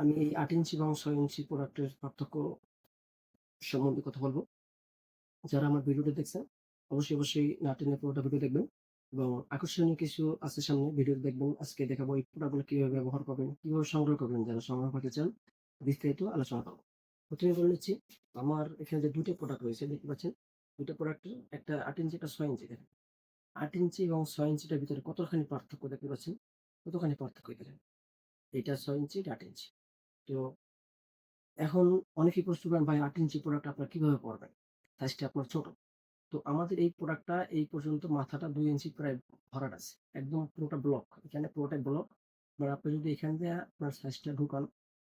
আমি এই ৮ ইঞ্চি এবং ৬ ইঞ্চি প্রোডাক্টের পার্থক্য সম্বন্ধে কথা বলব। যারা আমার ভিডিওটা দেখছেন, অবশ্যই না টেনে পুরোটা ভিডিও দেখবেন এবং আকর্ষণীয় কিছু আছে সামনে ভিডিও দেখবেন। আজকে দেখাবো এই প্রোডাক্টগুলো কিভাবে ব্যবহার করবেন, কিভাবে সংগ্রহ করবেন। যারা সংগ্রহ করতে চান, বিস্তারিত আলোচনা করব। প্রথমে বলে নিচ্ছি, আমার এখানে যে ২ টা প্রোডাক্ট রয়েছে দেখতে পাচ্ছেন। ২ টা প্রোডাক্টের একটা ৮ ইঞ্চি, একটা ৬ ইঞ্চি দেখেন। ৮ ইঞ্চি এবং ৬ ইঞ্চিটার ভিতরে কতখানি পার্থক্য দেখতে পাচ্ছেন? কতখানি পার্থক্য দেখেন। এটা ৬ ইঞ্চি, এটা ৮ ইঞ্চি। তো এখন অনেকেই প্রশ্ন করেন, "ভাই ৮ ইঞ্চি প্রোডাক্ট আপনারা কিভাবে পড়বেন? সাইজটা আপনার ছোট।" তো আমাদের এই প্রোডাক্টটা এই পর্যন্ত মাথাটা ২ ইঞ্চি প্রায় ভরাট আছে। একদম পুরোটা ব্লক। এখানে পুরোটাই ব্লক। এবার আপনি যদি এখান দিয়ে আপনার সাইজটা ঢুকান,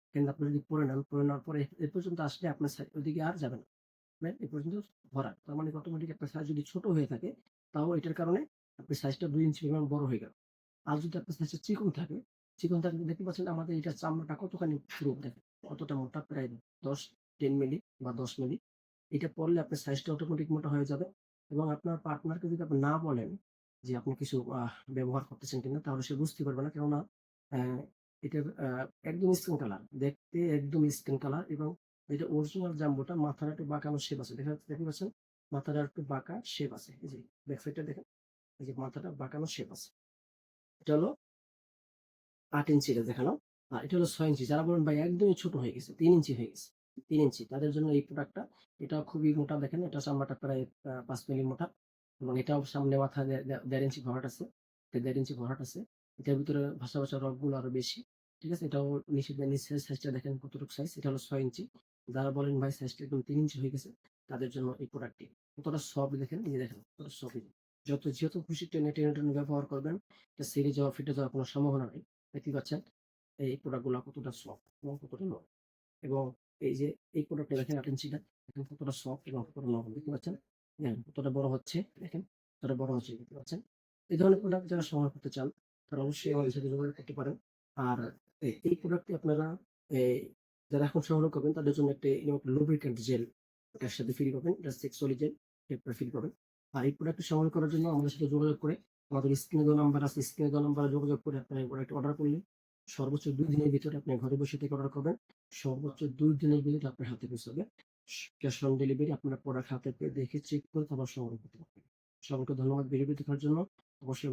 এখানে আপনি যদি পরে নেন, পরে নেওয়ার পরে এ পর্যন্ত আসলে আপনার ওইদিকে আর যাবে না। মানে এ পর্যন্ত ভরাট। তার মানে অটোমেটিক আপনার সাইজ যদি ছোট হয়ে থাকে, তাও এটার কারণে আপনার সাইজটা ২ ইঞ্চি পরিমাণ বড় হয়ে গেল। আর যদি আপনার সাইজটা চিকন থাকে, চিকন থাকলে দেখতে পাচ্ছেন আমাদের এটার চামড়াটা কতখানি পুরু দেখেন। কতটা মোটা, প্রায় ১০ মিলি বা ১০ মিলি। এটা পড়লে আপনার সাইজটা অটোমেটিক মোটা হয়ে যাবে এবং আপনার পার্টনারকে যদি আপনি না বলেন যে আপনি কিছু ব্যবহার করতেছেন কিনা, তাহলে সে বুঝতে পারবে না। কেননা অ্যা এটার একদম স্কিন কালার। দেখতে একদম স্কিন কালার এবং এটা অরিজিনাল জাম্বোটা মাথার একটু বাঁকানো শেপ আছে। দেখতে পাচ্ছেন? মাথাটা একটু বাঁকা শেপ আছে। এই যে ব্যাক সাইডটা দেখেন। এই যে মাথাটা বাঁকানো শেপ আছে। এটা হলো ৮ ইঞ্চি এটা দেখানো। আর এটা হলো ৬ ইঞ্চি। যারা বলেন ভাই একদমই ছোট হয়ে গেছে, ৩ ইঞ্চি হয়ে গেছে। ৩ ইঞ্চি তাদের জন্য এই প্রোডাক্টটা। এটা খুবই মোটা দেখেন, এটা চামড়াটা প্রায় ৫ মিলি মোটা এবং এটাও সামনে মাথায় ১.৫ ইঞ্চি ভরাট আছে। এটা ১.৫ ইঞ্চি ভরাট আছে। এটার ভিতরে ভাসা রগগুলো আরো বেশি। ঠিক আছে? এটাও নিচের সাইজটা দেখেন কতটুকু সাইজ। এটা হলো ৬ ইঞ্চি। যারা বলেন ভাই সাইজটা একদম ৩ ইঞ্চি হয়ে গেছে, তাদের জন্য এই প্রোডাক্টটি। কতটা সফট দেখেন, এই যে দেখেন কতটা সফট। যত খুশি টেনে ব্যবহার করবেন, এটা ছিঁড়ে যাওয়া, ফেটে যাওয়ার কোনো সম্ভাবনা নাই। দেখতেই পাচ্ছেন এই প্রোডাক্ট গুলা কতটা সফট এবং কতটা নরম। এবং এই যে এই প্রোডাক্টটা দেখেন ৮ ইঞ্চিটা দেখেন কতটা সফট এবং কতটা নরম। দেখতে পাচ্ছেন? দেখেন কতটা বড় হচ্ছে, দেখেন কতটা বড় হচ্ছে, দেখতে পাচ্ছেন? এই ধরনের প্রোডাক্ট যারা সংগ্রহ করতে চান, তারা অবশ্যই আমাদের সাথে যোগাযোগ করতে পারেন। আর এই প্রোডাক্টটি আপনারা এই যারা এখন সংগ্রহ করবেন তাদের জন্য একটি লুব্রিক্যান্ট জেল এটার সাথে ফ্রি পাবেন। এটা সেক্সুয়ালি জেল, এটা ফ্রি পাবেন। আর এই প্রোডাক্টটি সংগ্রহ করার জন্য আমাদের সাথে যোগাযোগ করে, আমাদের স্ক্রিনে দেওয়া নাম্বার আছে, স্ক্রিনে দেওয়া নাম্বারে যোগাযোগ করে আপনারা এই প্রোডাক্ট অর্ডার করলে সর্বোচ্চ ২ দিনের ভিতরে আপনি ঘরে বসে থেকে অর্ডার করবেন। সর্বোচ্চ ২ দিনের ভিতরে আপনার হাতে পৌঁছাবে। ক্যাশ অন ডেলিভারি আপনারা প্রোডাক্ট হাতে পেয়ে দেখে চেক করে তারপর সংগ্রহ করতে পারবেন। সকলকে ধন্যবাদ ভিডিওটি দেখার জন্য। অবশ্যই